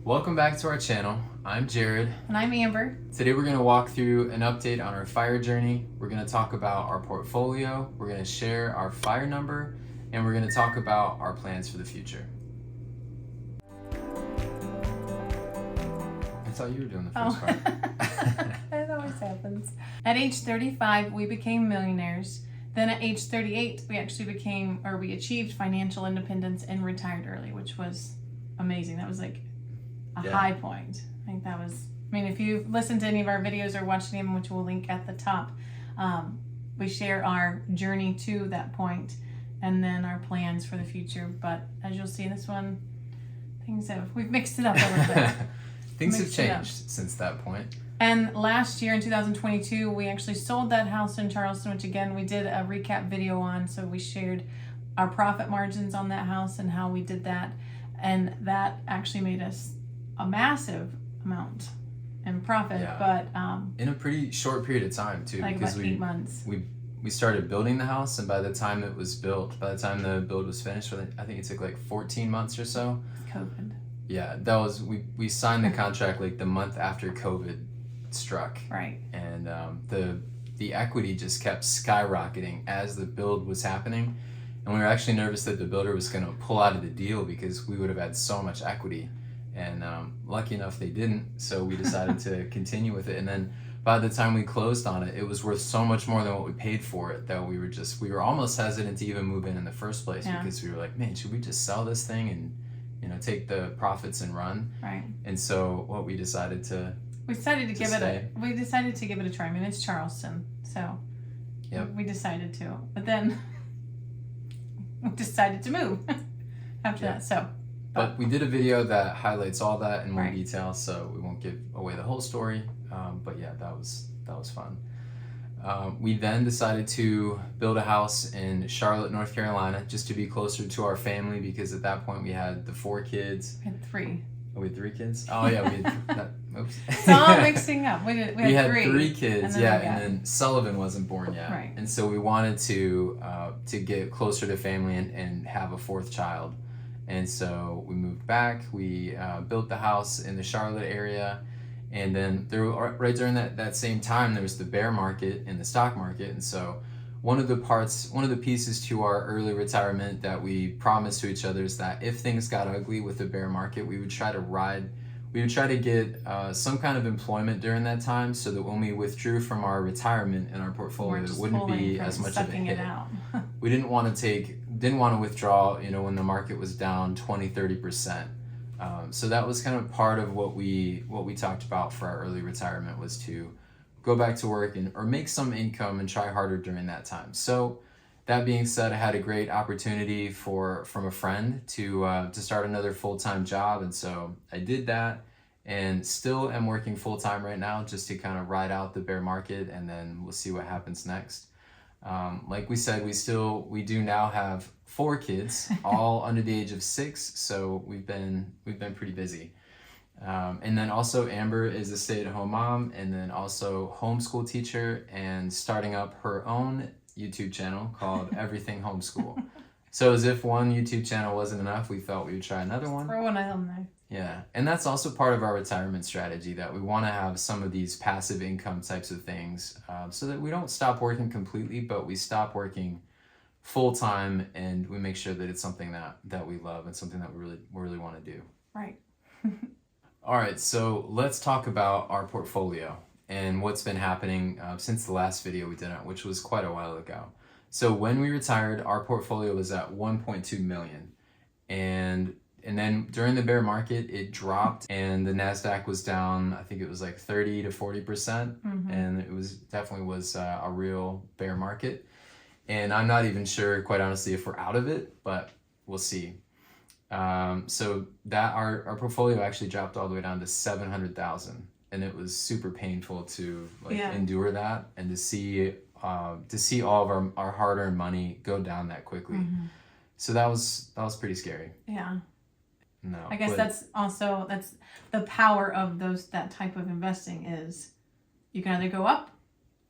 Welcome back to our channel. I'm Jared. And I'm Amber. Today we're going to walk through an update on our fire journey. We're going to talk about our portfolio, we're going to share our fire number, and we're going to talk about our plans for the future. I thought you were doing the first part. That always happens. At age 35, we became millionaires. Then at age 38, we achieved financial independence and retired early, which was amazing. That was like a high point. I think that was, if you listen to any of our videos or watch any of them, which we'll link at the top, we share our journey to that point and then our plans for the future. But as you'll see in this one, we've mixed it up a little bit. Things have changed since that point. And last year in 2022, we actually sold that house in Charleston, which again, we did a recap video on. So we shared our profit margins on that house and how we did that. And that actually made us a massive amount in profit, but in a pretty short period of time too, like because about 8 months. We started building the house, and by the time it was built, by the time the build was finished, I think it took like 14 months or so. COVID. Yeah, that was we signed the contract like the month after COVID struck. Right. And the equity just kept skyrocketing as the build was happening, and we were actually nervous that the builder was going to pull out of the deal because we would have had so much equity. And lucky enough they didn't, so we decided to continue with it. And then by the time we closed on it, it was worth so much more than what we paid for it that we were almost hesitant to even move in the first place, because we were like, man, should we just sell this thing and take the profits and run? Right. And so what we decided to give it a try. It's Charleston, so we decided to. But then we decided to move after that. So. But we did a video that highlights all that in more detail, so we won't give away the whole story. But yeah, that was fun. We then decided to build a house in Charlotte, North Carolina, just to be closer to our family, because at that point we had the 4 kids. We had 3. Oh, we had 3 kids? Oh yeah, we had oops. It's all mixing up. We had 3 kids, and then Sullivan wasn't born yet. Right. And so we wanted to get closer to family and have a 4th child. And so we moved back, we built the house in the Charlotte area, and then right during that same time, there was the bear market in the stock market. And so one of the pieces to our early retirement that we promised to each other is that if things got ugly with the bear market, we would try to get some kind of employment during that time, so that when we withdrew from our retirement in our portfolio, it wouldn't be as much of a hit. We didn't want to withdraw, when the market was down 20-30%. So that was kind of part of what we talked about for our early retirement, was to go back to work or make some income and try harder during that time. So that being said, I had a great opportunity from a friend to start another full-time job, and so I did that, and still am working full-time right now just to kind of ride out the bear market, and then we'll see what happens next. Like we said, we do now have 4 kids, all under the age of 6, so we've been pretty busy. And then also Amber is a stay-at-home mom, and then also homeschool teacher, and starting up her own YouTube channel called Everything Homeschool. So as if one YouTube channel wasn't enough, we thought we would try another one. Throw one on there. Yeah, and that's also part of our retirement strategy, that we want to have some of these passive income types of things, so that we don't stop working completely, but we stop working full-time, and we make sure that it's something that we love and something that we really want to do. Right. All right, so let's talk about our portfolio and what's been happening since the last video we did, which was quite a while ago. So when we retired, our portfolio was at 1.2 million, and then during the bear market, it dropped, and the NASDAQ was down. I think it was like 30-40%, and it definitely was a real bear market. And I'm not even sure, quite honestly, if we're out of it, but we'll see. So that our portfolio actually dropped all the way down to 700,000, and it was super painful to endure that, and to see all of our hard-earned money go down that quickly. So that was pretty scary. Yeah. No, I guess that's the power of that type of investing, is you can either go up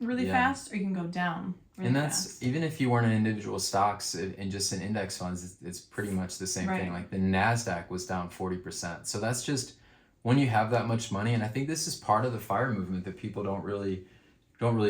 really fast or you can go down really fast. Even if you weren't in individual stocks and just in index funds, it's pretty much the same thing. Like the NASDAQ was down 40%. So that's just when you have that much money, and I think this is part of the FIRE movement that people don't really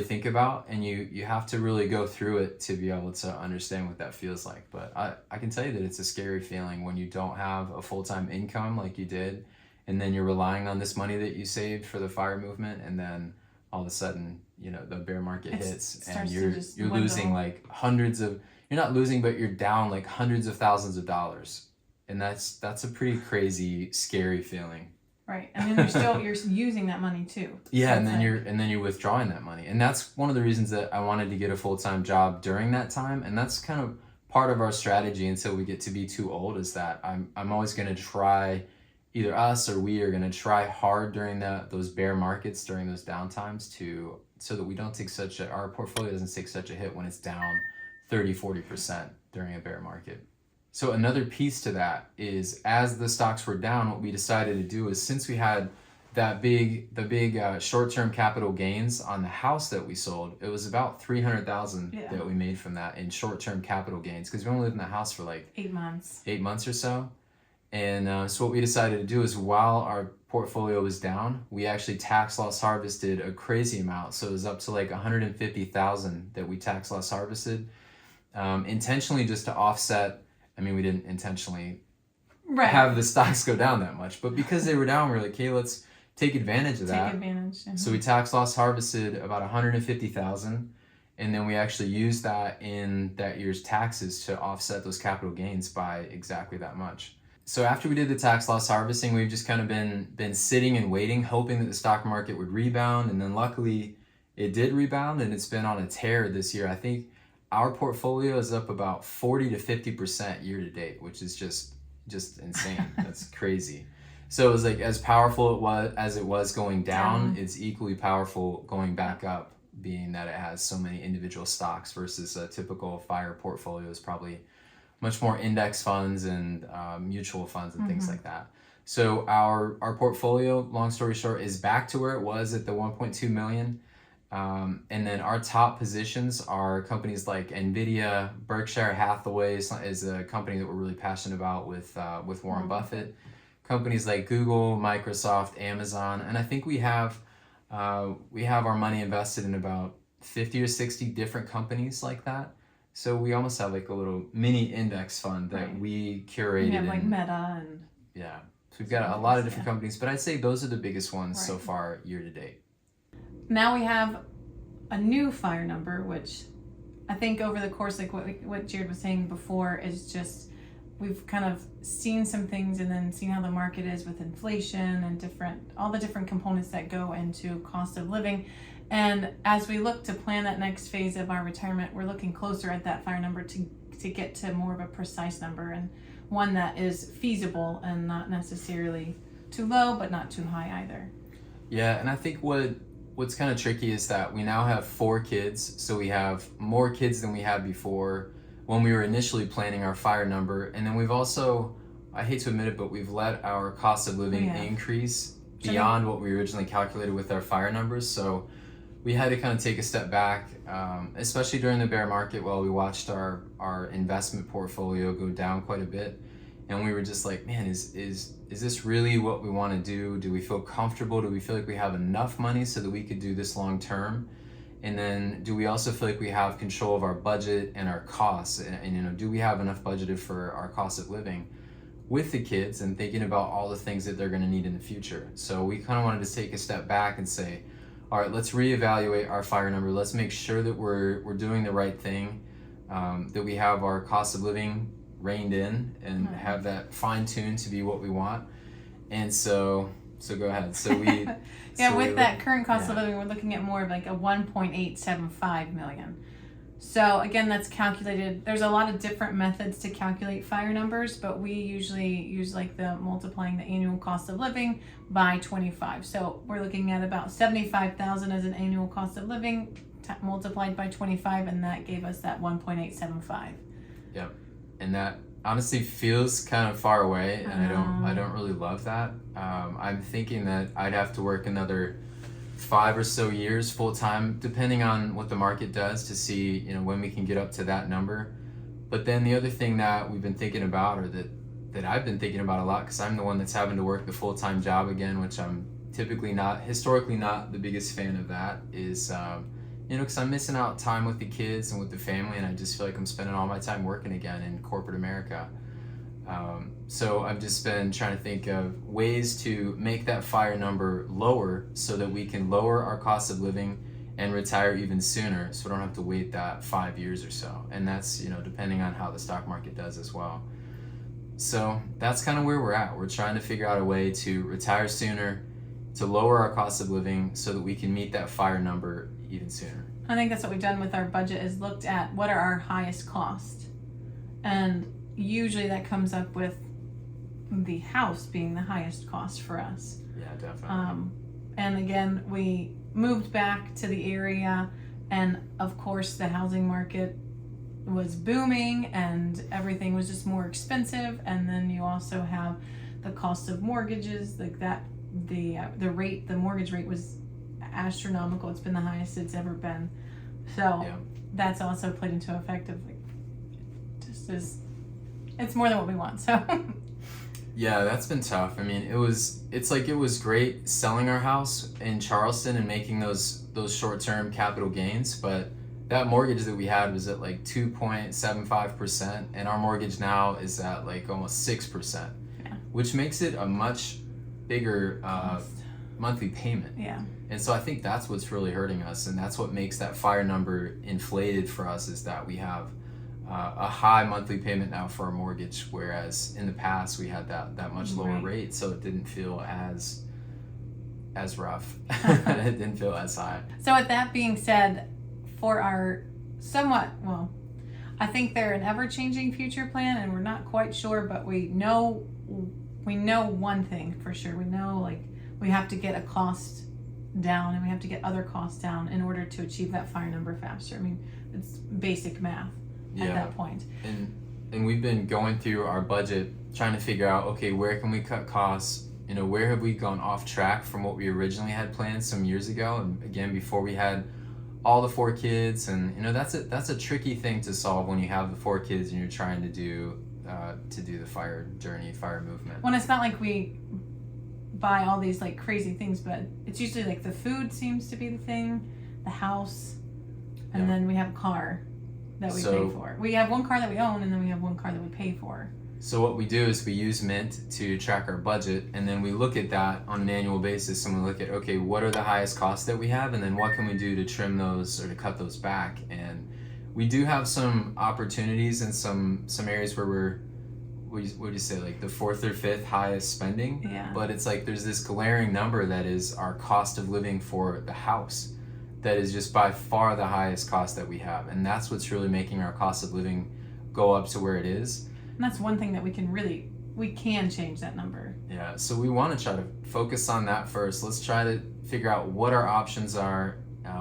think about, and you have to really go through it to be able to understand what that feels like. But I can tell you that it's a scary feeling when you don't have a full-time income like you did, and then you're relying on this money that you saved for the FIRE movement, and then all of a sudden, the bear market hits and you're losing like you're not losing, but you're down like hundreds of thousands of dollars. And that's a pretty crazy, scary feeling. Right, and then you're using that money too. Yeah, So and it's then you're withdrawing that money, and that's one of the reasons that I wanted to get a full-time job during that time, and that's kind of part of our strategy until we get to be too old. Is that I'm always going to try, either us or we are going to try hard during those bear markets, during those downtimes, so that we don't take our portfolio doesn't take such a hit when it's down 30-40% during a bear market. So another piece to that is, as the stocks were down, what we decided to do is, since we had the big short-term capital gains on the house that we sold, it was about $300,000 that we made from that in short-term capital gains, because we only lived in the house for like 8 months. 8 months or so. And so what we decided to do is, while our portfolio was down, we actually tax loss harvested a crazy amount. So it was up to like $150,000 that we tax loss harvested, intentionally, just to offset. I mean, we didn't intentionally have the stocks go down that much, but because they were down, we're like, okay, let's take advantage of that. Take advantage. Mm-hmm. So we tax loss harvested about $150,000, and then we actually used that in that year's taxes to offset those capital gains by exactly that much. So after we did the tax loss harvesting, we've just kind of been sitting and waiting, hoping that the stock market would rebound, and then luckily it did rebound, and it's been on a tear this year. I think our portfolio is up about 40 to 50% year to date, which is just insane. That's crazy. So it was like, as powerful as it was going down, it's equally powerful going back up, being that it has so many individual stocks versus a typical FIRE portfolio is probably much more index funds and mutual funds and things like that. So our portfolio, long story short, is back to where it was at the 1.2 million. And then our top positions are companies like Nvidia. Berkshire Hathaway is a company that we're really passionate about with Warren Buffett. Companies like Google, Microsoft, Amazon, and I think we have our money invested in about 50 or 60 different companies like that. So we almost have like a little mini index fund that we curated. We have like Meta and so we've got a lot of different companies, but I'd say those are the biggest ones so far year to date. Now we have a new FIRE number, which I think over the course, like what Jared was saying before, is just we've kind of seen some things and then seen how the market is with inflation and all the different components that go into cost of living. And as we look to plan that next phase of our retirement, we're looking closer at that FIRE number to get to more of a precise number, and one that is feasible and not necessarily too low, but not too high either. Yeah, and I think what's kind of tricky is that we now have 4 kids, so we have more kids than we had before when we were initially planning our FIRE number. And then we've also, I hate to admit it, but we've let our cost of living increase beyond what we originally calculated with our FIRE numbers. So we had to kind of take a step back, especially during the bear market, while we watched our investment portfolio go down quite a bit. And we were just like, man, is this really what we want to do? Do we feel comfortable? Do we feel like we have enough money so that we could do this long term? And then do we also feel like we have control of our budget and our costs? And do we have enough budgeted for our cost of living with the kids and thinking about all the things that they're going to need in the future? So we kind of wanted to take a step back and say, all right, let's reevaluate our FIRE number. Let's make sure that we're doing the right thing, that we have our cost of living reined in and have that fine-tuned to be what we want. And so go ahead. So we with that current cost of living, we're looking at more of like a 1.875 million. So again, that's calculated. There's a lot of different methods to calculate FIRE numbers, but we usually use like the multiplying the annual cost of living by 25. So we're looking at about 75,000 as an annual cost of living multiplied by 25, and that gave us that 1.875. Yep. And that honestly feels kind of far away, and I don't really love that. I'm thinking that I'd have to work another 5 or so years full time, depending on what the market does, to see when we can get up to that number. But then the other thing that we've been thinking about, or that that I've been thinking about a lot, because I'm the one that's having to work the full-time job again, which I'm historically not the biggest fan of, that is, because I'm missing out time with the kids and with the family, and I just feel like I'm spending all my time working again in corporate America. So I've just been trying to think of ways to make that FIRE number lower so that we can lower our cost of living and retire even sooner, so we don't have to wait that 5 years or so. And that's, depending on how the stock market does as well. So that's kind of where we're at. We're trying to figure out a way to retire sooner, to lower our cost of living so that we can meet that FIRE number even sooner. I think that's what we've done with our budget, is looked at what are our highest costs. And usually that comes up with the house being the highest cost for us. Yeah, definitely. And again, we moved back to the area, and of course the housing market was booming and everything was just more expensive. And then you also have the cost of mortgages, like that, the mortgage rate was astronomical. It's been the highest it's ever been. So that's also played into effect of it's more than what we want. So yeah, that's been tough. I mean, it was great selling our house in Charleston and making those short-term capital gains, but that mortgage that we had was at like 2.75%, and our mortgage now is at like almost 6%, which makes it a much bigger monthly payment. Yeah. And so I think that's what's really hurting us, and that's what makes that FIRE number inflated for us, is that we have a high monthly payment now for our mortgage, whereas in the past we had that much lower rate, so it didn't feel as rough. It didn't feel as high. So with that being said, for our I think they're an ever-changing future plan, and we're not quite sure, but we know one thing for sure. We know, like, we have to get a cost down and we have to get other costs down in order to achieve that FIRE number faster. I mean, it's basic math at that point. And we've been going through our budget, trying to figure out, okay, where can we cut costs? Where have we gone off track from what we originally had planned some years ago? And again, before we had all the 4 kids, and that's a tricky thing to solve when you have the 4 kids and you're trying to do the FIRE journey, FIRE movement. When it's not like we buy all these like crazy things, but it's usually like the food seems to be the thing, the house, and then we have a car that we pay for. We have one car that we own, and then we have one car that we pay for. So what we do is we use Mint to track our budget, and then we look at that on an annual basis, and we look at, okay, what are the highest costs that we have, and then what can we do to trim those or to cut those back. And we do have some opportunities in some areas where we're, what would you say, like the 4th or 5th highest spending? Yeah. But it's like there's this glaring number that is our cost of living for the house that is just by far the highest cost that we have, and that's what's really making our cost of living go up to where it is. And that's one thing that we can change that number. Yeah, so we want to try to focus on that first. Let's try to figure out what our options are,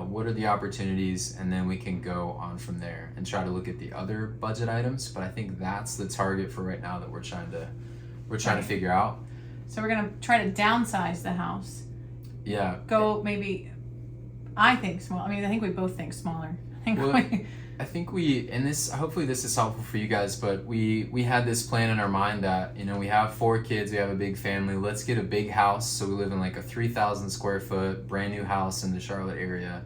what are the opportunities, and then we can go on from there and try to look at the other budget items. But I think that's the target for right now that we're trying to figure out. So we're gonna try to downsize the house. Yeah. Go maybe, I think small. I mean, I think we both think smaller. I think hopefully this is helpful for you guys, but we had this plan in our mind that, we have 4 kids, we have a big family, let's get a big house. So we live in like a 3,000 square foot brand new house in the Charlotte area.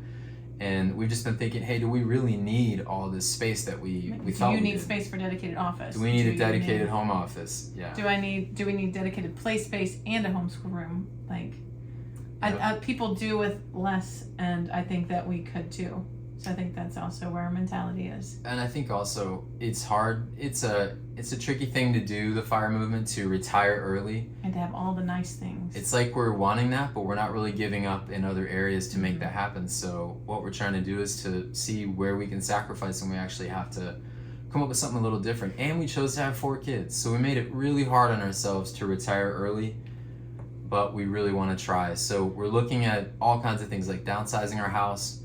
And we've just been thinking, hey, do we really need all this space that we thought we did? Do you need space for dedicated office? Do we need a dedicated home office? Yeah. Do we need dedicated play space and a homeschool room? Like, people do with less, and I think that we could too. So I think that's also where our mentality is. And I think also it's hard. It's a tricky thing to do, the FIRE movement, to retire early. And to have all the nice things. It's like we're wanting that, but we're not really giving up in other areas to make that happen. So what we're trying to do is to see where we can sacrifice, and we actually have to come up with something a little different. And we chose to have 4 kids. So we made it really hard on ourselves to retire early, but we really want to try. So we're looking at all kinds of things like downsizing our house.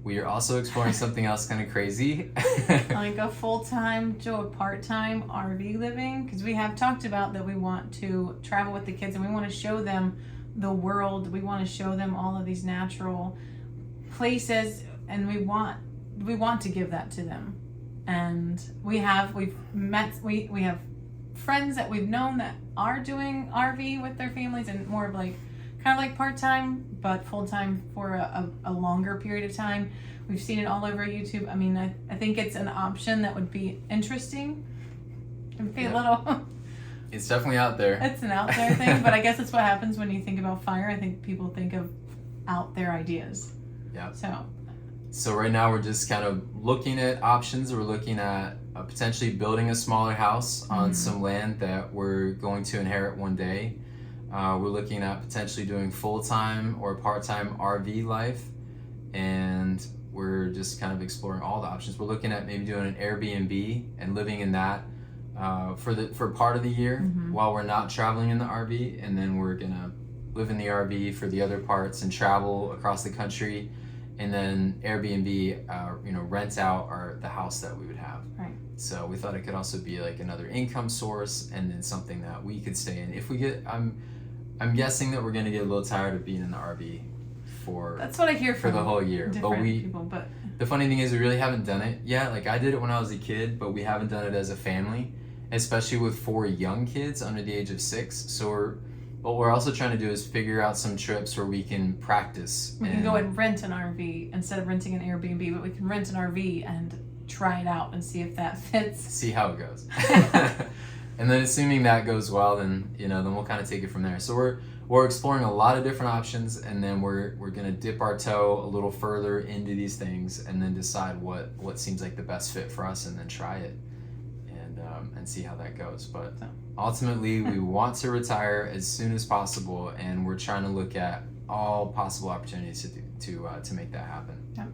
We are also exploring something else kind of crazy. Like a full-time to a part-time RV living, because we have talked about that we want to travel with the kids and we want to show them the world. We want to show them all of these natural places, and we want to give that to them. And we have friends that we've known that are doing RV with their families and more of like kind of like part-time but full-time for a longer period of time. We've seen it all over YouTube. I mean, I think it's an option that would be interesting. It'd be a little it's definitely out there. It's an out there thing, but I guess it's what happens when you think about fire. I think people think of out there ideas. Yeah. So right now we're just kind of looking at options. We're looking at potentially building a smaller house on some land that we're going to inherit one day. We're looking at potentially doing full-time or part-time RV life, and we're just kind of exploring all the options. We're looking at maybe doing an Airbnb and living in that for part of the year while we're not traveling in the RV, and then we're gonna live in the RV for the other parts and travel across the country, and then Airbnb, rent out the house that we would have. Right. So we thought it could also be like another income source, and then something that we could stay in. If we get, I'm guessing that we're gonna get a little tired of being in the RV that's what I hear for the whole year. But the funny thing is we really haven't done it yet. Like I did it when I was a kid, but we haven't done it as a family, especially with 4 young kids under the age of 6. So what we're also trying to do is figure out some trips where we can practice. We can go and rent an RV instead of renting an Airbnb, but we can rent an RV and try it out and see if that fits. See how it goes. And then assuming that goes well, then then we'll kind of take it from there. So we're exploring a lot of different options, and then we're gonna dip our toe a little further into these things, and then decide what seems like the best fit for us, and then try it and see how that goes. But ultimately, we want to retire as soon as possible, and we're trying to look at all possible opportunities to make that happen. Yeah.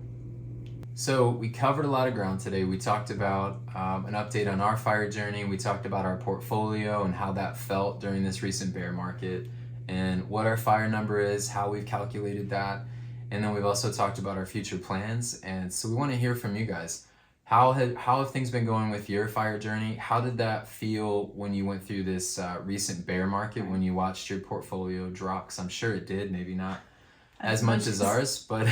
So we covered a lot of ground today. We talked about an update on our fire journey. We talked about our portfolio and how that felt during this recent bear market, and what our fire number is, how we've calculated that, and then we've also talked about our future plans. And so we want to hear from you guys. How have things been going with your fire journey? How did that feel when you went through this recent bear market, when you watched your portfolio drop? 'Cause I'm sure it did, maybe not as much as ours, but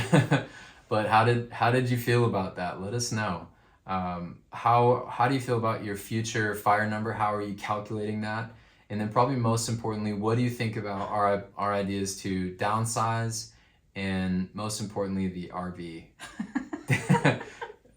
but how did you feel about that? Let us know. How do you feel about your future fire number? How are you calculating that? And then probably most importantly, what do you think about our ideas to downsize, and most importantly, the RV?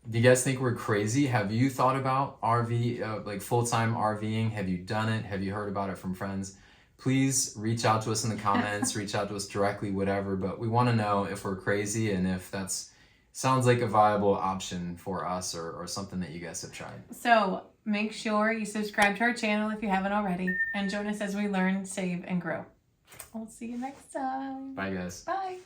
Do you guys think we're crazy? Have you thought about RV, like full-time RVing? Have you done it? Have you heard about it from friends? Please reach out to us in the comments, reach out to us directly, whatever. But we want to know if we're crazy and if that's sounds like a viable option for us, or something that you guys have tried. So make sure you subscribe to our channel if you haven't already, and join us as we learn, save, and grow. We'll see you next time. Bye, guys. Bye.